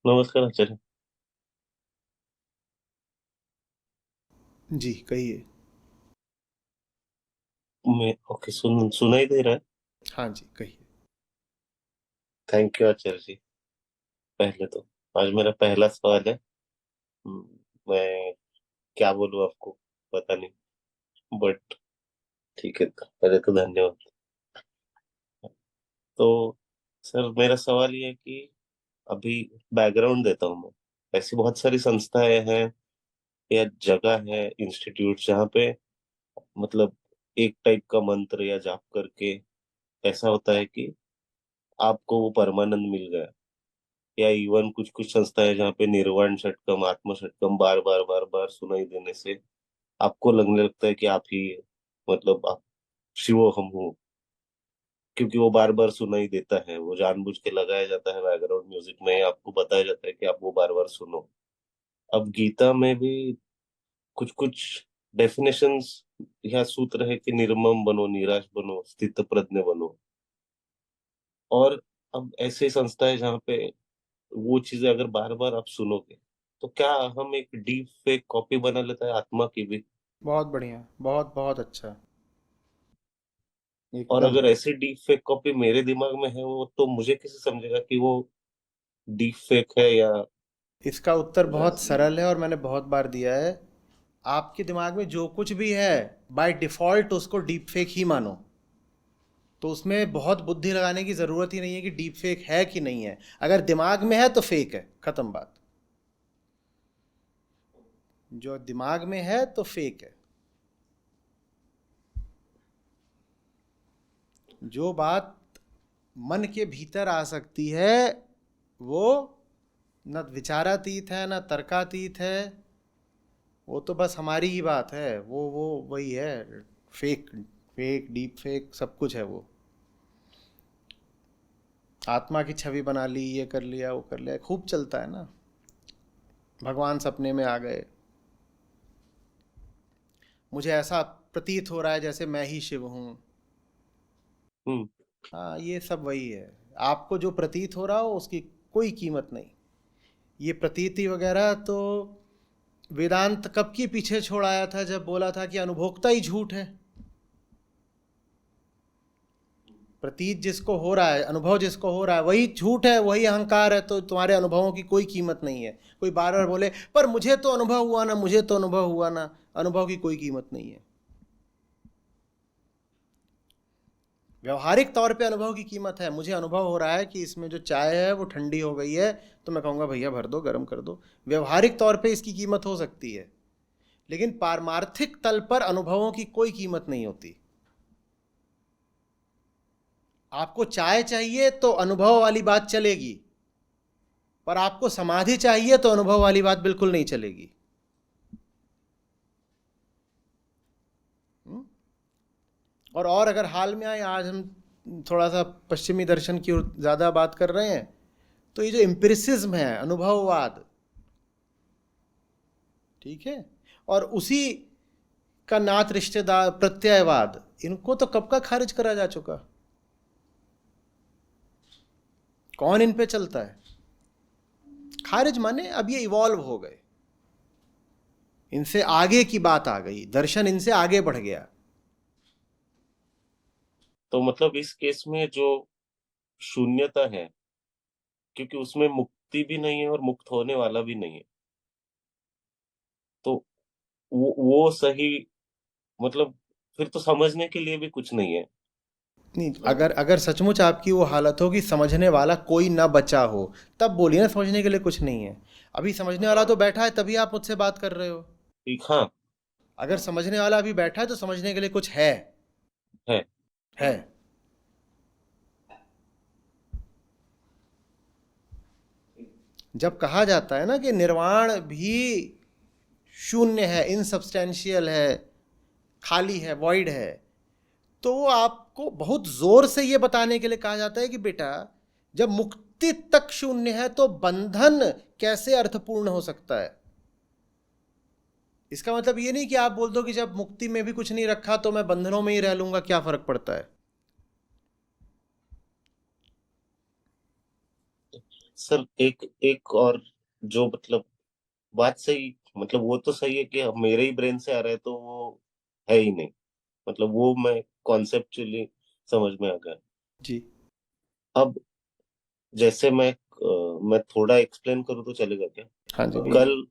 नमस्कार आचार्य। जी कहिए। मैं ओके, सुनाई दे रहा है। हाँ जी कहिए। थैंक यू आचार्य जी। पहले तो आज मेरा पहला सवाल है। मैं क्या बोलूं आपको, पता नहीं, बट ठीक है, पहले तो धन्यवाद। तो सर, मेरा सवाल ये है कि अभी बैकग्राउंड देता हूँ मैं। ऐसी बहुत सारी संस्थाएं हैं या जगह है, इंस्टीट्यूट, जहाँ पे मतलब एक टाइप का मंत्र या जाप करके ऐसा होता है कि आपको वो परमानंद मिल गया। या इवन कुछ कुछ संस्थाएं जहाँ पे निर्वाण षटकम, आत्म षटकम बार बार बार बार सुनाई देने से आपको लगने लगता है कि आप ही, मतलब आप शिवो हम हूँ। क्योंकि वो बार बार सुनाई देता है, वो जानबूझ के लगाया जाता है बैकग्राउंड म्यूजिक में, आपको बताया जाता है कि आप वो बार बार सुनो। अब गीता में भी कुछ कुछ डेफिनेशंस या सूत्र है कि निर्मम बनो, निराश बनो, स्थित प्रज्ञ बनो। और अब ऐसे संस्था है जहाँ पे वो चीजें अगर बार बार आप सुनोगे तो क्या हम एक डीप फेक कॉपी बना लेता है आत्मा की भी। बहुत बढ़िया, बहुत बहुत अच्छा। और एकदम। अगर ऐसी डीप फेक कॉपी मेरे दिमाग में है, वो तो मुझे कैसे समझेगा कि वो डीप फेक है या इसका उत्तर या बहुत असली है। सरल है और मैंने बहुत बार दिया है। आपके दिमाग में जो कुछ भी है, बाय डिफ़ॉल्ट उसको डीप फेक ही मानो। तो उसमें बहुत बुद्धि लगाने की ज़रूरत ही नहीं है कि डीप फेक है कि नहीं है। अगर दिमाग में है तो फेक है, ख़त्म बात। जो दिमाग में है तो फेक है। जो बात मन के भीतर आ सकती है वो न विचारातीत है न तर्कातीत है। वो तो बस हमारी ही बात है। वो वही है। फेक, फेक डीप फेक सब कुछ है वो। आत्मा की छवि बना ली, ये कर लिया वो कर लिया, खूब चलता है ना। भगवान सपने में आ गए, मुझे ऐसा प्रतीत हो रहा है जैसे मैं ही शिव हूँ। हम्म। हाँ, ये सब वही है। आपको जो प्रतीत हो रहा हो उसकी कोई कीमत नहीं। ये प्रतीति वगैरह तो वेदांत कब की पीछे छोड़ आया था, जब बोला था कि अनुभोक्ता ही झूठ है। प्रतीत जिसको हो रहा है, अनुभव जिसको हो रहा है वही झूठ है, वही अहंकार है। तो तुम्हारे अनुभवों की कोई कीमत नहीं है। कोई बार बार बोले पर मुझे तो अनुभव हुआ ना, मुझे तो अनुभव हुआ ना, अनुभव की कोई कीमत नहीं है। व्यवहारिक तौर पे अनुभव की कीमत है। मुझे अनुभव हो रहा है कि इसमें जो चाय है वो ठंडी हो गई है, तो मैं कहूँगा भैया भर दो, गर्म कर दो। व्यवहारिक तौर पे इसकी कीमत हो सकती है, लेकिन पारमार्थिक तल पर अनुभवों की कोई कीमत नहीं होती। आपको चाय चाहिए तो अनुभव वाली बात चलेगी, पर आपको समाधि चाहिए तो अनुभव वाली बात बिल्कुल नहीं चलेगी। हम्म? और अगर हाल में आए, आज हम थोड़ा सा पश्चिमी दर्शन की ओर ज़्यादा बात कर रहे हैं, तो ये जो एम्पिरिसिज्म है, अनुभववाद, ठीक है, और उसी का नात रिश्तेदार प्रत्ययवाद, इनको तो कब का खारिज करा जा चुका। कौन इन पे चलता है? खारिज माने अब ये इवॉल्व हो गए, इनसे आगे की बात आ गई, दर्शन इनसे आगे बढ़ गया। तो मतलब इस केस में जो शून्यता है, क्योंकि उसमें मुक्ति भी नहीं है और मुक्त होने वाला भी नहीं है, तो वो सही, मतलब फिर तो समझने के लिए भी कुछ नहीं है। नहीं, अगर अगर सचमुच आपकी वो हालत हो कि समझने वाला कोई ना बचा हो, तब बोलिए ना समझने के लिए कुछ नहीं है। अभी समझने वाला तो बैठा है, तभी आप मुझसे बात कर रहे हो। ठीक, हाँ। अगर समझने वाला अभी बैठा है तो समझने के लिए कुछ है। है। है। जब कहा जाता है ना कि निर्वाण भी शून्य है, इनसब्सटेंशियल है, खाली है, वॉइड है, तो वो आपको बहुत जोर से ये बताने के लिए कहा जाता है कि बेटा, जब मुक्ति तक शून्य है तो बंधन कैसे अर्थपूर्ण हो सकता है। इसका मतलब ये नहीं कि आप बोल दो कि जब मुक्ति में भी कुछ नहीं रखा तो मैं बंधनों में ही रह लूंगा, क्या फर्क पड़ता है। सर एक एक और जो मतलब बात सही, मतलब वो तो सही है कि अब मेरे ही ब्रेन से आ रहा है तो वो है ही नहीं, मतलब वो मैं कॉन्सेप्चुअली समझ में आ गया। जी। अब जैसे मैं थोड़ा एक्सप्लेन करूँ तो चलेगा क्या? हाँ जी बिल्कुल। कल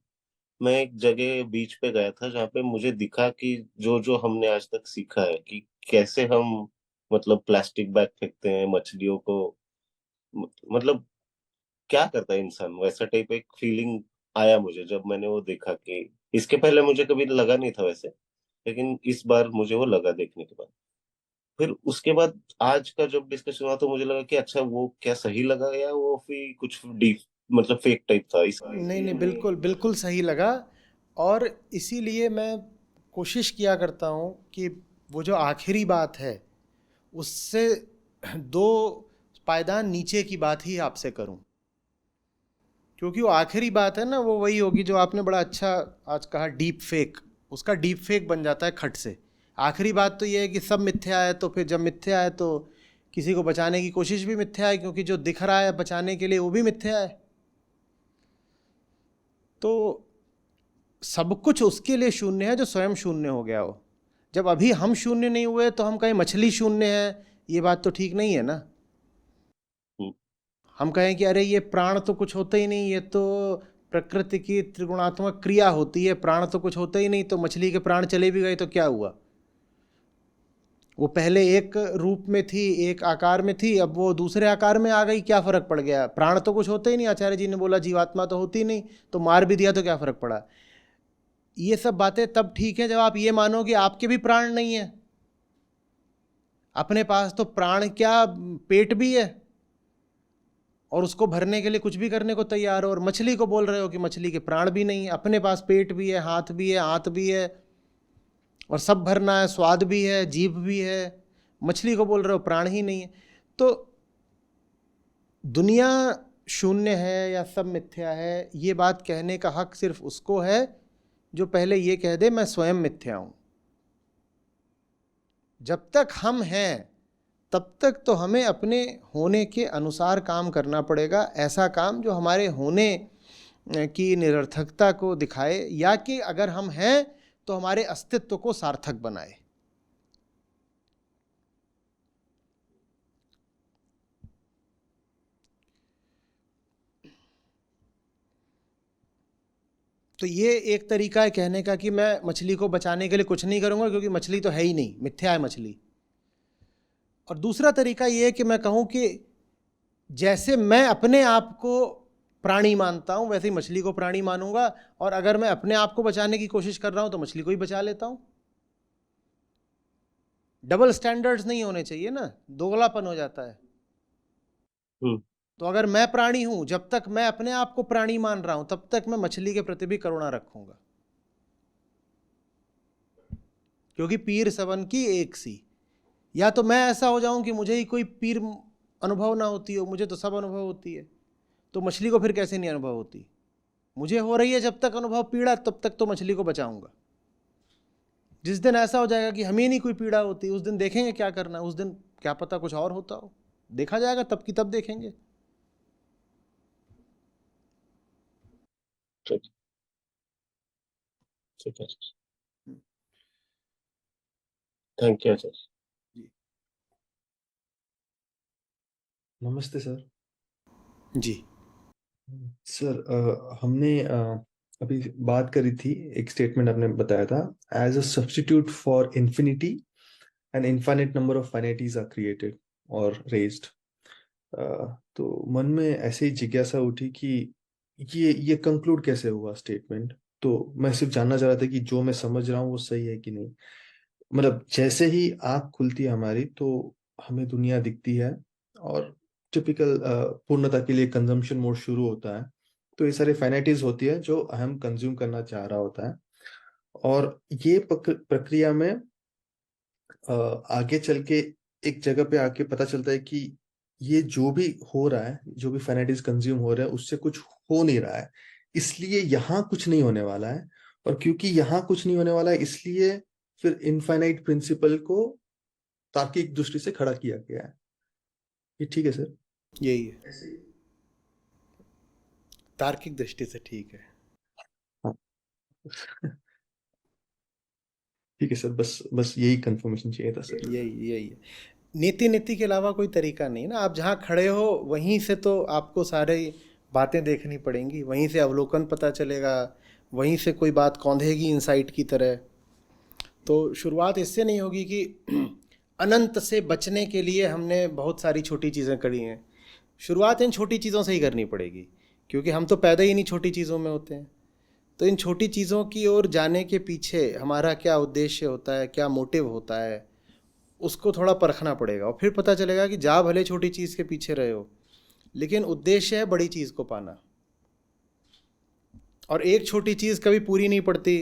मैं एक जगह बीच पे गया था जहाँ पे मुझे दिखा कि जो जो हमने आज तक सीखा है कि कैसे हम मतलब प्लास्टिक बैग फेंकते हैं मछलियों को, मतलब क्या करता है इंसान, वैसा टाइप एक फीलिंग आया मुझे जब मैंने वो देखा। कि इसके पहले मुझे कभी लगा नहीं था वैसे, लेकिन इस बार मुझे वो लगा देखने के बाद। फिर उसके बाद आज का जब डिस्कशन हुआ तो मुझे लगा कि अच्छा वो क्या सही लगा या वो फिर कुछ डीप मतलब फेक टाइप था नहीं नहीं, इसलिए मैं। बिल्कुल बिल्कुल सही लगा। और इसीलिए मैं कोशिश किया करता हूँ कि वो जो आखिरी बात है उससे दो पायदान नीचे की बात ही आपसे करूं, क्योंकि वो आखिरी बात है ना, वो वही होगी जो आपने बड़ा अच्छा आज कहा, डीप फेक। उसका डीप फेक बन जाता है खट से। आखिरी बात तो ये है कि सब मिथ्या है, तो फिर जब मिथ्या है तो किसी को बचाने की कोशिश भी मिथ्या है, क्योंकि जो दिख रहा है बचाने के लिए वो भी मिथ्या है। तो सब कुछ उसके लिए शून्य है जो स्वयं शून्य हो गया हो। जब अभी हम शून्य नहीं हुए तो हम कहें मछली शून्य है, ये बात तो ठीक नहीं है ना। हम्म, हम कहें कि अरे ये प्राण तो कुछ होता ही नहीं, ये तो प्रकृति की त्रिगुणात्मक क्रिया होती है, प्राण तो कुछ होता ही नहीं, तो मछली के प्राण चले भी गए तो क्या हुआ। वो पहले एक रूप में थी, एक आकार में थी, अब वो दूसरे आकार में आ गई, क्या फ़र्क पड़ गया। प्राण तो कुछ होता ही नहीं, आचार्य जी ने बोला जीवात्मा तो होती नहीं, तो मार भी दिया तो क्या फ़र्क पड़ा। ये सब बातें तब ठीक है जब आप ये मानो कि आपके भी प्राण नहीं है। अपने पास तो प्राण क्या, पेट भी है, और उसको भरने के लिए कुछ भी करने को तैयार हो। और मछली को बोल रहे हो कि मछली के प्राण भी नहीं है, अपने पास पेट भी है, हाथ भी है, आंत भी है, और सब भरना है, स्वाद भी है, जीभ भी है। मछली को बोल रहे हो प्राण ही नहीं है। तो दुनिया शून्य है या सब मिथ्या है, ये बात कहने का हक सिर्फ उसको है जो पहले ये कह दे मैं स्वयं मिथ्या हूं। जब तक हम हैं तब तक तो हमें अपने होने के अनुसार काम करना पड़ेगा, ऐसा काम जो हमारे होने की निरर्थकता को दिखाए, या कि अगर हम हैं तो हमारे अस्तित्व को सार्थक बनाए। तो ये एक तरीका है कहने का कि मैं मछली को बचाने के लिए कुछ नहीं करूंगा, क्योंकि मछली तो है ही नहीं, मिथ्या है मछली। और दूसरा तरीका ये है कि मैं कहूं कि जैसे मैं अपने आप को प्राणी मानता हूं वैसे ही मछली को प्राणी मानूंगा, और अगर मैं अपने आप को बचाने की कोशिश कर रहा हूं तो मछली को ही बचा लेता हूं। डबल स्टैंडर्ड्स नहीं होने चाहिए ना, दोगलापन हो जाता है। हम्म, तो अगर मैं प्राणी हूं, जब तक मैं अपने आप को प्राणी मान रहा हूं तब तक मैं मछली के प्रति भी करुणा रखूंगा, क्योंकि पीर सबन की एक सी। या तो मैं ऐसा हो जाऊं कि मुझे ही कोई पीर अनुभव ना होती हो, मुझे तो सब अनुभव होती है, तो मछली को फिर कैसे नहीं अनुभव होती। मुझे हो रही है जब तक अनुभव पीड़ा, तब तक तो मछली को बचाऊंगा। जिस दिन ऐसा हो जाएगा कि हमें नहीं कोई पीड़ा होती, उस दिन देखेंगे क्या करना, उस दिन क्या पता कुछ और होता हो, देखा जाएगा, तब की तब देखेंगे। ठीक ठीक है। Thank you sir. जी। नमस्ते सर। जी। सर हमने अभी बात करी थी, एक स्टेटमेंट आपने बताया था, as a substitute for infinity an infinite number of finities are created और रेज्ड। तो मन में ऐसे ही जिज्ञासा उठी कि ये कंक्लूड कैसे हुआ स्टेटमेंट। तो मैं सिर्फ जानना चाह रहा था कि जो मैं समझ रहा हूँ वो सही है कि नहीं। मतलब जैसे ही आँख खुलती है हमारी तो हमें दुनिया दिखती है, और टिपिकल पूर्णता के लिए कंजम्पशन मोड शुरू होता है। तो ये सारे फाइनाइटीज होती है जो हम कंज्यूम करना चाह रहा होता है, और ये प्रक्रिया में आगे चल के एक जगह पे आके पता चलता है कि ये जो भी हो रहा है, जो भी फाइनाइटीज कंज्यूम हो रहा है, उससे कुछ हो नहीं रहा है, इसलिए यहाँ कुछ नहीं होने वाला है। और क्योंकि यहाँ कुछ नहीं होने वाला है, इसलिए फिर इनफाइनाइट प्रिंसिपल को तार्किक दृष्टि से खड़ा किया गया है। ये ठीक है सर? यही है। ऐसे ही। तार्किक दृष्टि से ठीक है। हाँ। ठीक है सर, बस बस यही कंफर्मेशन चाहिए था सर। यही यही है। नीति नीति के अलावा कोई तरीका नहीं ना। आप जहाँ खड़े हो वहीं से तो आपको सारी बातें देखनी पड़ेंगी, वहीं से अवलोकन पता चलेगा, वहीं से कोई बात कौंधेगी इंसाइट की तरह। तो शुरुआत इससे नहीं होगी कि अनंत से बचने के लिए हमने बहुत सारी छोटी चीज़ें करी हैं। शुरुआत इन छोटी चीज़ों से ही करनी पड़ेगी, क्योंकि हम तो पैदा ही नहीं छोटी चीज़ों में होते हैं। तो इन छोटी चीज़ों की ओर जाने के पीछे हमारा क्या उद्देश्य होता है, क्या मोटिव होता है, उसको थोड़ा परखना पड़ेगा। और फिर पता चलेगा कि जा भले छोटी चीज़ के पीछे रहे हो, लेकिन उद्देश्य है बड़ी चीज़ को पाना। और एक छोटी चीज़ कभी पूरी नहीं पड़ती,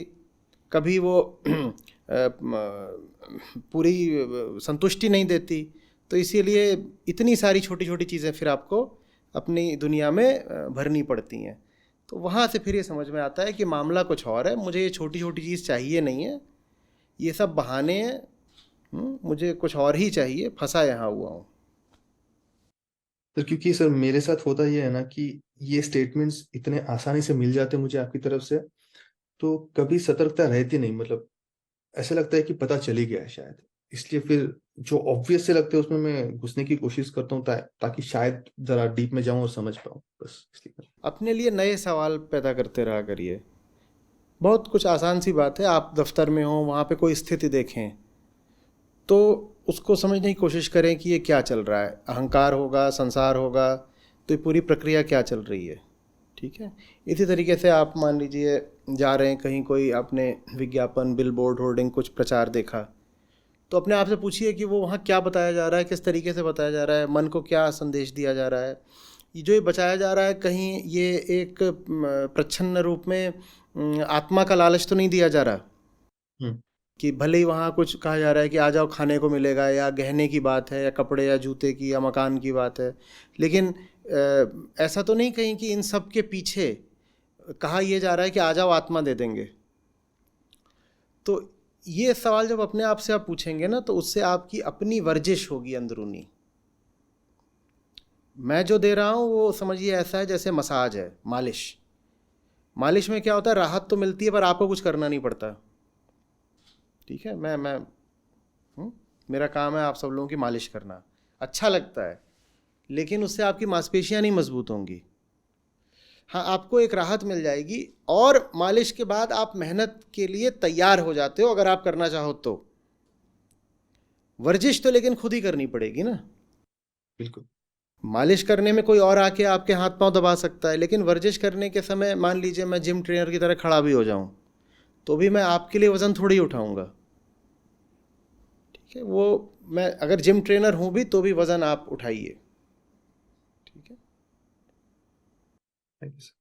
कभी वो पूरी संतुष्टि नहीं देती। तो इसीलिए इतनी सारी छोटी छोटी चीज़ें फिर आपको अपनी दुनिया में भरनी पड़ती हैं। तो वहाँ से फिर ये समझ में आता है कि मामला कुछ और है, मुझे ये छोटी छोटी चीज़ चाहिए नहीं है, ये सब बहाने हैं, मुझे कुछ और ही चाहिए, फंसा यहाँ हुआ हूँ। सर क्योंकि सर मेरे साथ होता ये है ना कि ये स्टेटमेंट्स इतने आसानी से मिल जाते हैं मुझे आपकी तरफ से, तो कभी सतर्कता रहती नहीं। मतलब ऐसा लगता है कि पता चल ही गया है शायद, इसलिए फिर जो ऑब्वियस से लगते हैं उसमें मैं घुसने की कोशिश करता हूँ ताकि शायद जरा डीप में जाऊं और समझ पाऊँ, बस इसलिए। अपने लिए नए सवाल पैदा करते रहा करिए। बहुत कुछ आसान सी बात है, आप दफ्तर में हो, वहाँ पे कोई स्थिति देखें तो उसको समझने की कोशिश करें कि ये क्या चल रहा है। अहंकार होगा, संसार होगा, तो ये पूरी प्रक्रिया क्या चल रही है। ठीक है। इसी तरीके से आप मान लीजिए जा रहे हैं कहीं, कोई आपने विज्ञापन, बिल बोर्ड, होर्डिंग, कुछ प्रचार देखा, तो अपने आप से पूछिए कि वो वहाँ क्या बताया जा रहा है, किस तरीके से बताया जा रहा है, मन को क्या संदेश दिया जा रहा है। ये जो ये बचाया जा रहा है, कहीं ये एक प्रच्छन्न रूप में आत्मा का लालच तो नहीं दिया जा रहा कि भले ही वहाँ कुछ कहा जा रहा है कि आ जाओ खाने को मिलेगा, या गहने की बात है, या कपड़े या जूते की या मकान की बात है, लेकिन ऐसा तो नहीं कहीं कि इन सब के पीछे कहा यह जा रहा है कि आ जाओ आत्मा दे देंगे। तो ये सवाल जब अपने आप से आप पूछेंगे ना, तो उससे आपकी अपनी वर्जिश होगी अंदरूनी। मैं जो दे रहा हूँ वो समझिए ऐसा है जैसे मसाज है, मालिश। मालिश में क्या होता है, राहत तो मिलती है पर आपको कुछ करना नहीं पड़ता। ठीक है, मैं मेरा काम है आप सब लोगों की मालिश करना, अच्छा लगता है, लेकिन उससे आपकी मांसपेशियां नहीं मजबूत होंगी। हाँ, आपको एक राहत मिल जाएगी, और मालिश के बाद आप मेहनत के लिए तैयार हो जाते हो अगर आप करना चाहो तो। वर्जिश तो लेकिन खुद ही करनी पड़ेगी ना। बिल्कुल। मालिश करने में कोई और आके आपके हाथ पांव दबा सकता है, लेकिन वर्जिश करने के समय मान लीजिए मैं जिम ट्रेनर की तरह खड़ा भी हो जाऊं, तो भी मैं आपके लिए वज़न थोड़ी उठाऊंगा। ठीक है, वो मैं अगर जिम ट्रेनर हूं भी तो भी वज़न आप उठाइए। ठीक है, थैंक यू सर।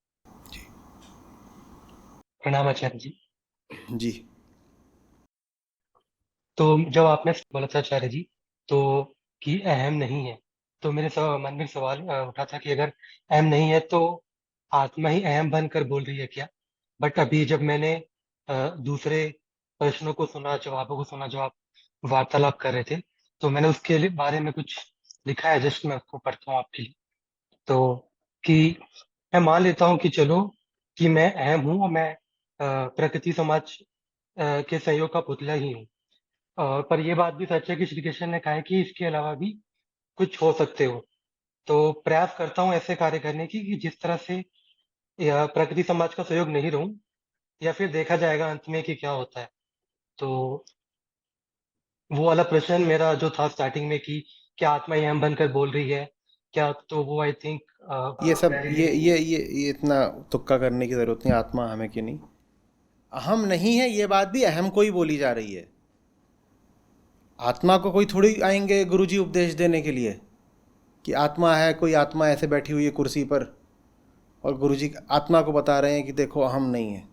प्रणाम आचार्य जी। जी। तो जब आपने बोला था आचार्य जी तो कि अहम नहीं है, तो मेरे मन में सवाल उठा था कि अगर अहम नहीं है तो आत्मा ही अहम बनकर बोल रही है क्या? बट अभी जब मैंने दूसरे प्रश्नों को सुना, जवाबों को सुना जो आप वार्तालाप कर रहे थे, तो मैंने उसके बारे में कुछ लिखा है, जस्ट मैं उसको पढ़ता हूँ आपके लिए। तो कि मैं मान लेता हूँ कि चलो कि मैं अहम हूँ और मैं प्रकृति समाज के सहयोग का पुतला ही हूँ। पर ये बात भी सच है कि श्री कृष्ण ने कहा है कि इसके अलावा भी कुछ हो सकते हो। तो प्रयास करता हूँ ऐसे कार्य करने की कि जिस तरह से यह प्रकृति समाज का सहयोग नहीं रहूं, या फिर देखा जाएगा अंत में कि क्या होता है। तो वो वाला प्रश्न मेरा जो था स्टार्टिंग में कि क्या आत्मा ही हम बनकर बोल रही है क्या, तो वो आई थिंक ये सब ये इतना तुक्का करने की ज़रूरत नहीं। आत्मा हमें कि नहीं, अहम नहीं है, ये बात भी अहम को ही बोली जा रही है। आत्मा को कोई थोड़ी आएंगे गुरुजी उपदेश देने के लिए कि आत्मा है, कोई आत्मा ऐसे बैठी हुई है कुर्सी पर, और गुरुजी आत्मा को बता रहे हैं कि देखो अहम नहीं है।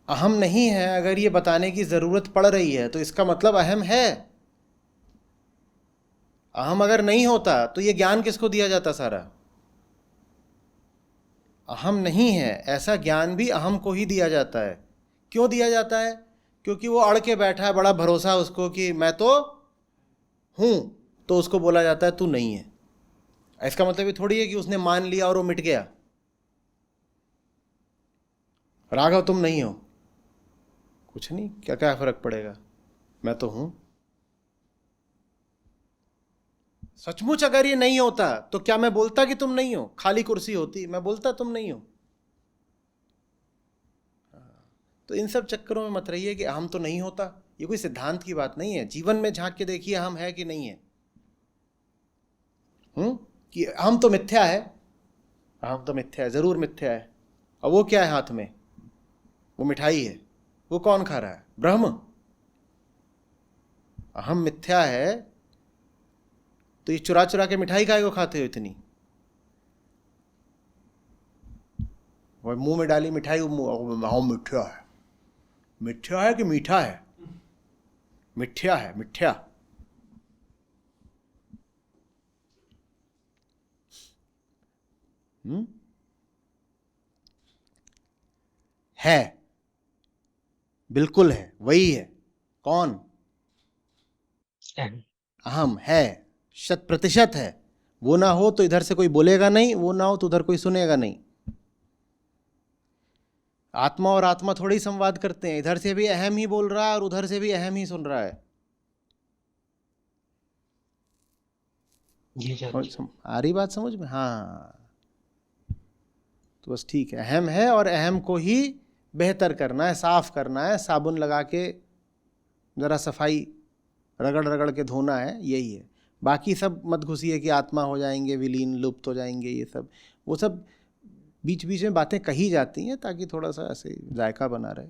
अहम नहीं है अगर ये बताने की ज़रूरत पड़ रही है तो इसका मतलब अहम है। अहम अगर नहीं होता तो ये ज्ञान किसको दिया जाता सारा? अहम नहीं है ऐसा ज्ञान भी अहम को ही दिया जाता है। क्यों दिया जाता है? क्योंकि वो अड़ के बैठा है, बड़ा भरोसा उसको कि मैं तो हूँ, तो उसको बोला जाता है तू नहीं है। इसका मतलब ये थोड़ी है कि उसने मान लिया और वो मिट गया। राघव तुम नहीं हो, कुछ नहीं, क्या क्या फर्क पड़ेगा, मैं तो हूं। सचमुच अगर ये नहीं होता तो क्या मैं बोलता कि तुम नहीं हो? खाली कुर्सी होती, मैं बोलता तुम नहीं हो। तो इन सब चक्करों में मत रहिए कि अहम तो नहीं होता। ये कोई सिद्धांत की बात नहीं है। जीवन में झांक के देखिए अहम है कि नहीं है। कि अहम तो मिथ्या है, अहम तो मिथ्या है, जरूर मिथ्या है। और वो क्या है हाथ में? वो मिठाई है। वो कौन खा रहा है? ब्रह्म। अहम मिथ्या है तो ये चुरा चुरा के मिठाई काहे को खाते हो इतनी? वो मुंह में डाली मिठाई, अहम मिथ्या है। मिथ्या है कि मीठा है? मिथ्या है, मिथ्या। है, बिल्कुल है, वही है। कौन? अहम। अहम है, 100% है। वो ना हो तो इधर से कोई बोलेगा नहीं, वो ना हो तो उधर कोई सुनेगा नहीं। आत्मा और आत्मा थोड़ी संवाद करते हैं। इधर से भी अहम ही बोल रहा है और उधर से भी अहम ही सुन रहा है। जी आचार्य जी। आ रही बात समझ में? हाँ, तो बस ठीक है, अहम है और अहम को ही बेहतर करना है, साफ करना है, साबुन लगा के जरा सफाई रगड़ रगड़ के धोना है, यही है। बाकी सब मत घुसिए कि आत्मा हो जाएंगे विलीन, लुप्त हो जाएंगे, ये सब वो सब बीच बीच में बातें कही जाती हैं ताकि थोड़ा सा ऐसे जायका बना रहे,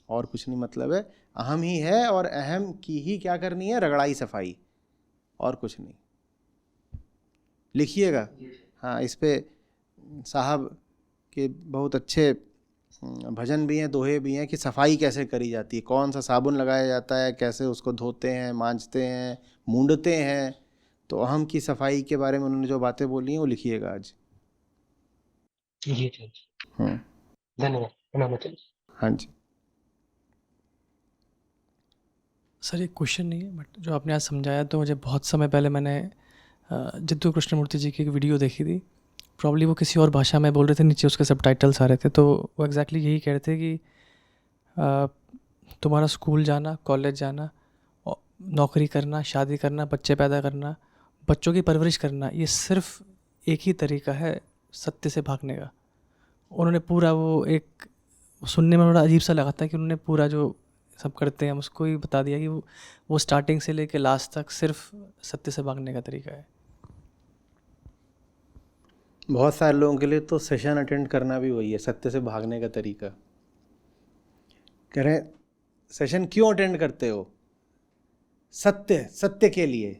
और कुछ नहीं। मतलब है अहम ही है और अहम की ही क्या करनी है? रगड़ाई सफाई, और कुछ नहीं। लिखिएगा। हाँ, इस पे साहब के बहुत अच्छे भजन भी हैं, दोहे भी हैं कि सफाई कैसे करी जाती है, कौन सा साबुन लगाया जाता है, कैसे उसको धोते हैं, मांजते हैं, मूंडते हैं। तो अहम की सफाई के बारे में उन्होंने जो बातें बोली हैं वो लिखिएगा आज। जी आचार्य जी। धन्यवाद। प्रणाम आचार्य जी। हाँ जी। सर ये क्वेश्चन नहीं है, बट जो आपने आज समझाया तो मुझे बहुत समय पहले मैंने जिद्दू कृष्णमूर्ति जी की एक वीडियो देखी थी। प्रॉब्ली वो किसी और भाषा में बोल रहे थे, नीचे उसके सबटाइटल्स आ रहे थे, तो वो एग्जैक्टली यही कह रहे थे कि तुम्हारा स्कूल जाना, कॉलेज जाना, नौकरी करना, शादी करना, बच्चे पैदा करना, बच्चों की परवरिश करना, ये सिर्फ एक ही तरीका है सत्य से भागने का। उन्होंने पूरा वो एक सुनने में बड़ा अजीब सा लगा था कि उन्होंने पूरा जो सब करते हैं हम उसको ही बता दिया कि वो स्टार्टिंग से लेके लास्ट तक सिर्फ सत्य से भागने का तरीका है। बहुत सारे लोगों के लिए तो सेशन अटेंड करना भी वही है, सत्य से भागने का तरीका। कह रहे हैं सेशन क्यों अटेंड करते हो? सत्य, सत्य के लिए।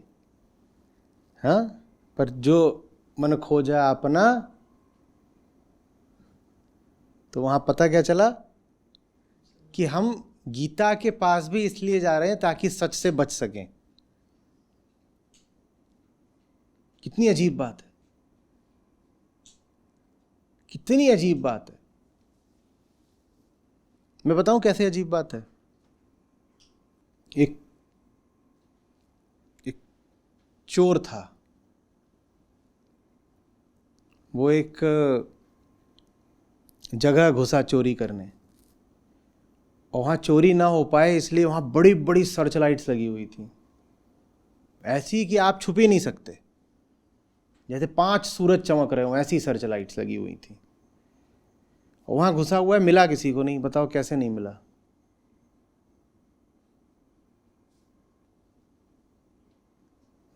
हाँ, पर जो मन खोजा अपना, तो वहाँ पता क्या चला कि हम गीता के पास भी इसलिए जा रहे हैं ताकि सच से बच सकें। कितनी अजीब बात है, कितनी अजीब बात है। मैं बताऊं कैसे अजीब बात है। एक चोर था, वो एक जगह घुसा चोरी करने, और वहाँ चोरी ना हो पाए इसलिए वहाँ बड़ी बड़ी सर्च लाइट्स लगी हुई थी, ऐसी कि आप छुप ही नहीं सकते, जैसे 5 सूरज चमक रहे हो, ऐसी सर्च लाइट्स लगी हुई थी। वहाँ घुसा हुआ है, मिला किसी को नहीं। बताओ कैसे नहीं मिला?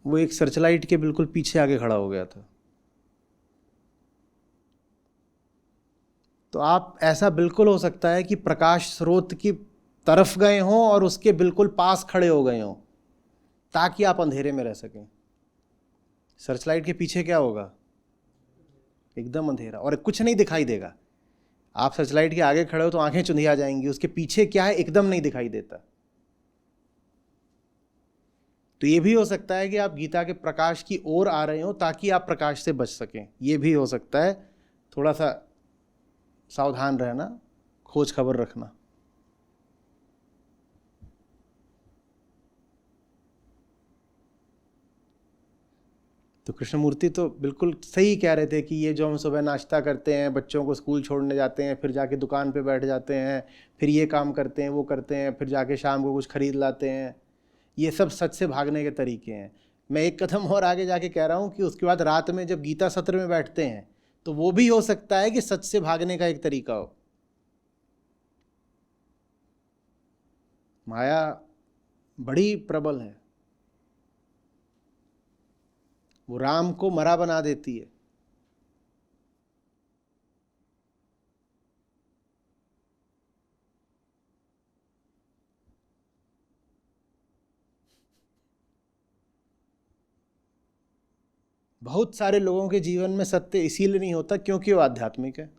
वो एक सर्च लाइट के बिल्कुल पीछे आगे खड़ा हो गया था। तो आप, ऐसा बिल्कुल हो सकता है कि प्रकाश स्रोत की तरफ गए हों और उसके बिल्कुल पास खड़े हो गए हों ताकि आप अंधेरे में रह सकें। सर्च लाइट के पीछे क्या होगा? एकदम अंधेरा, और कुछ नहीं दिखाई देगा। आप सर्च लाइट के आगे खड़े हो तो आंखें चुंधिया जाएंगी, उसके पीछे क्या है एकदम नहीं दिखाई देता। तो ये भी हो सकता है कि आप गीता के प्रकाश की ओर आ रहे हो ताकि आप प्रकाश से बच सकें, ये भी हो सकता है। थोड़ा सा सावधान रहना, खोज खबर रखना। तो कृष्णमूर्ति तो बिल्कुल सही कह रहे थे कि ये जो हम सुबह नाश्ता करते हैं, बच्चों को स्कूल छोड़ने जाते हैं, फिर जाके दुकान पे बैठ जाते हैं, फिर ये काम करते हैं, वो करते हैं, फिर जाके शाम को कुछ खरीद लाते हैं, ये सब सच से भागने के तरीके हैं। मैं एक कदम और आगे जाके कह रहा हूँ कि उसके बाद रात में जब गीता सत्र में बैठते हैं तो वो भी हो सकता है कि सच से भागने का एक तरीका हो। माया बड़ी प्रबल है, वो राम को मरा बना देती है। बहुत सारे लोगों के जीवन में सत्य इसीलिए नहीं होता क्योंकि वो आध्यात्मिक है,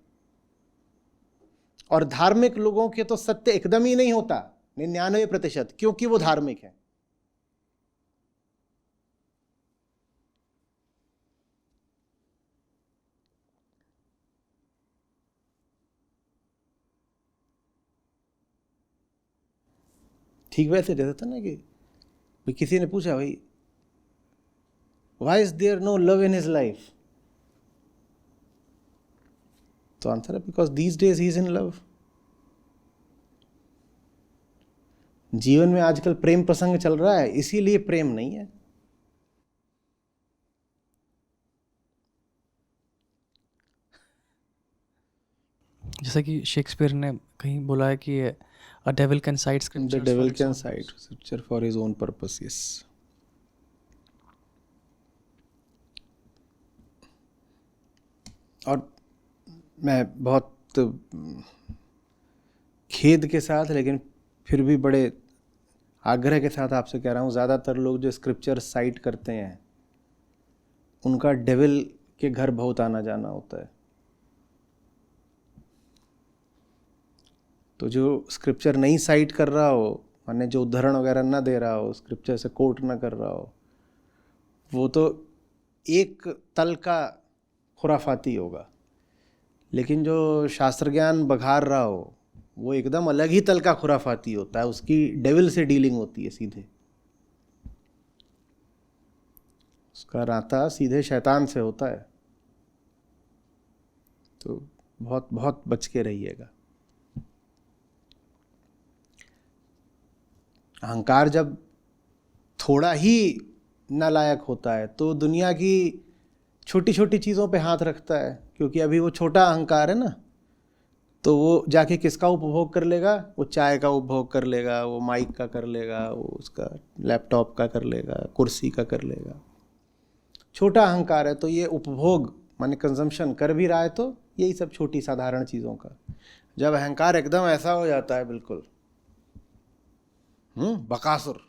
और धार्मिक लोगों के तो सत्य एकदम ही नहीं होता 99% क्योंकि वो धार्मिक है। ठीक वैसे रहता था ना कि भाई किसी ने पूछा, भाई why is there no love in his life, तो आंसर है because these days he is in love. जीवन में आजकल प्रेम प्रसंग चल रहा है, इसीलिए प्रेम नहीं है। जैसा कि शेक्सपियर ने कहीं बोला है कि a devil can site the scriptures devil can site scripture for his own purpose. Yes. और मैं बहुत खेद के साथ लेकिन फिर भी बड़े आग्रह के साथ आपसे कह रहा हूँ, ज़्यादातर लोग जो स्क्रिप्चर साइट करते हैं उनका डेविल के घर बहुत आना जाना होता है। तो जो स्क्रिप्चर नहीं साइट कर रहा हो, माने जो उदाहरण वगैरह ना दे रहा हो, स्क्रिप्चर से कोट ना कर रहा हो, वो तो एक तल का खुराफाती होगा। लेकिन जो शास्त्र ज्ञान बघार रहा हो वो एकदम अलग ही तल का खुराफाती होता है, उसकी डेविल से डीलिंग होती है सीधे, उसका नाता सीधे शैतान से होता है। तो बहुत बहुत बच के रहिएगा। अहंकार जब थोड़ा ही नालायक होता है तो दुनिया की छोटी छोटी चीज़ों पे हाथ रखता है, क्योंकि अभी वो छोटा अहंकार है ना, तो वो जाके किसका उपभोग कर लेगा? वो चाय का उपभोग कर लेगा, वो माइक का कर लेगा, वो उसका लैपटॉप का कर लेगा, कुर्सी का कर लेगा। छोटा अहंकार है तो ये उपभोग माने कंजम्पशन कर भी रहा है, तो यही सब छोटी साधारण चीज़ों का। जब अहंकार एकदम ऐसा हो जाता है बिल्कुल बकासुर,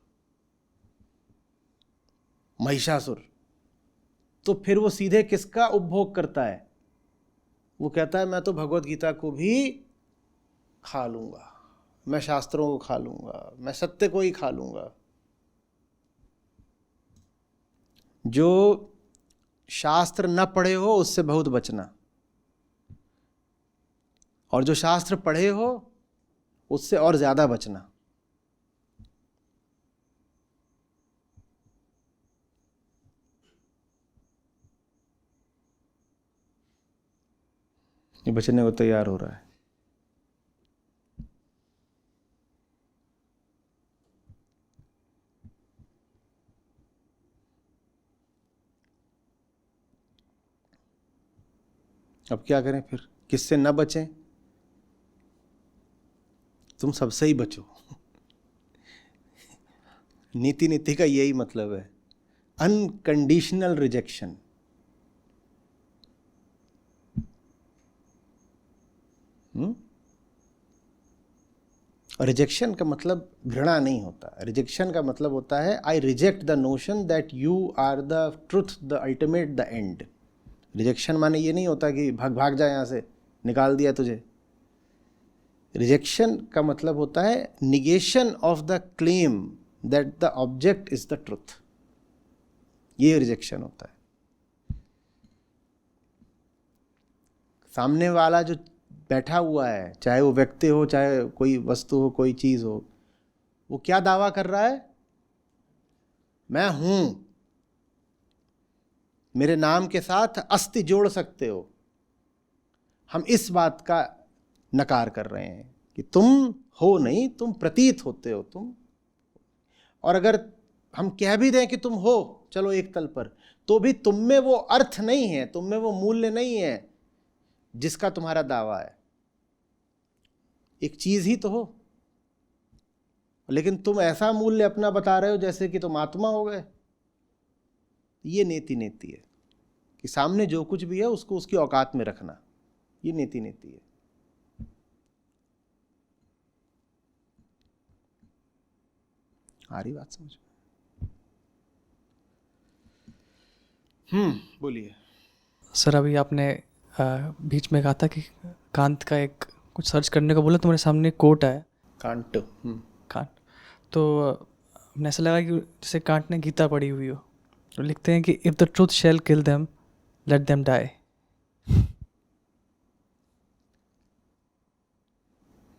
महिषासुर, तो फिर वो सीधे किसका उपभोग करता है? वो कहता है मैं तो भगवत गीता को भी खा लूंगा, मैं शास्त्रों को खा लूंगा, मैं सत्य को ही खा लूंगा। जो शास्त्र न पढ़े हो उससे बहुत बचना, और जो शास्त्र पढ़े हो उससे और ज्यादा बचना। ये बचने को तैयार हो रहा है। अब क्या करें फिर? किससे न बचें? तुम सबसे ही बचो। नीति नीति का यही मतलब है, अनकंडीशनल रिजेक्शन। रिजेक्शन का मतलब घृणा नहीं होता। रिजेक्शन का मतलब होता है I reject the notion that you are the truth, the ultimate, the end. Rejection माने ये नहीं होता कि भाग भाग जा यहाँ से, निकाल दिया तुझे। रिजेक्शन का मतलब होता है negation of the claim that the object is the truth. ये रिजेक्शन होता है। सामने वाला जो बैठा हुआ है, चाहे वो व्यक्ति हो, चाहे कोई वस्तु हो, कोई चीज हो, वो क्या दावा कर रहा है? मैं हूं, मेरे नाम के साथ अस्थि जोड़ सकते हो। हम इस बात का नकार कर रहे हैं कि तुम हो नहीं, तुम प्रतीत होते हो तुम। और अगर हम कह भी दें कि तुम हो, चलो एक तल पर, तो भी तुम में वो अर्थ नहीं है, तुम में वो मूल्य नहीं है जिसका तुम्हारा दावा है। एक चीज ही तो हो, लेकिन तुम ऐसा मूल्य अपना बता रहे हो जैसे कि तुम आत्मा हो गए। ये नेति नेति है कि सामने जो कुछ भी है उसको उसकी औकात में रखना। ये नेति नेति है। आ रही बात समझ में? बोलिए सर। अभी आपने बीच में कहा था कि कांत का एक कुछ सर्च करने को बोला, तो मेरे सामने कोट आया, कांट। कांट। तो मुझे ऐसा लगा कि जैसे कांट ने गीता पढ़ी हुई हो। तो लिखते हैं कि if the truth shall kill them let them die.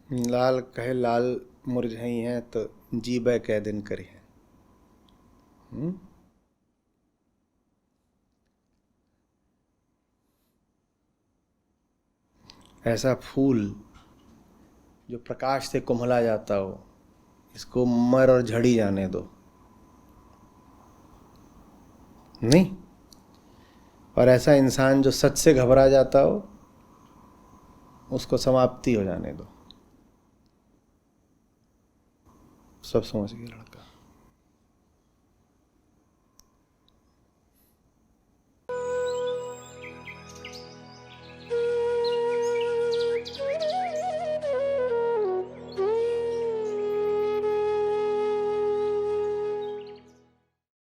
लाल कहे लाल मुरझाई हैं तो जीबै कै दिन करी है। ऐसा फूल जो प्रकाश से कुम्हला जाता हो, इसको मर और झड़ी जाने दो, नहीं। और ऐसा इंसान जो सच से घबरा जाता हो, उसको समाप्ति हो जाने दो। सब समझ गया लड़का।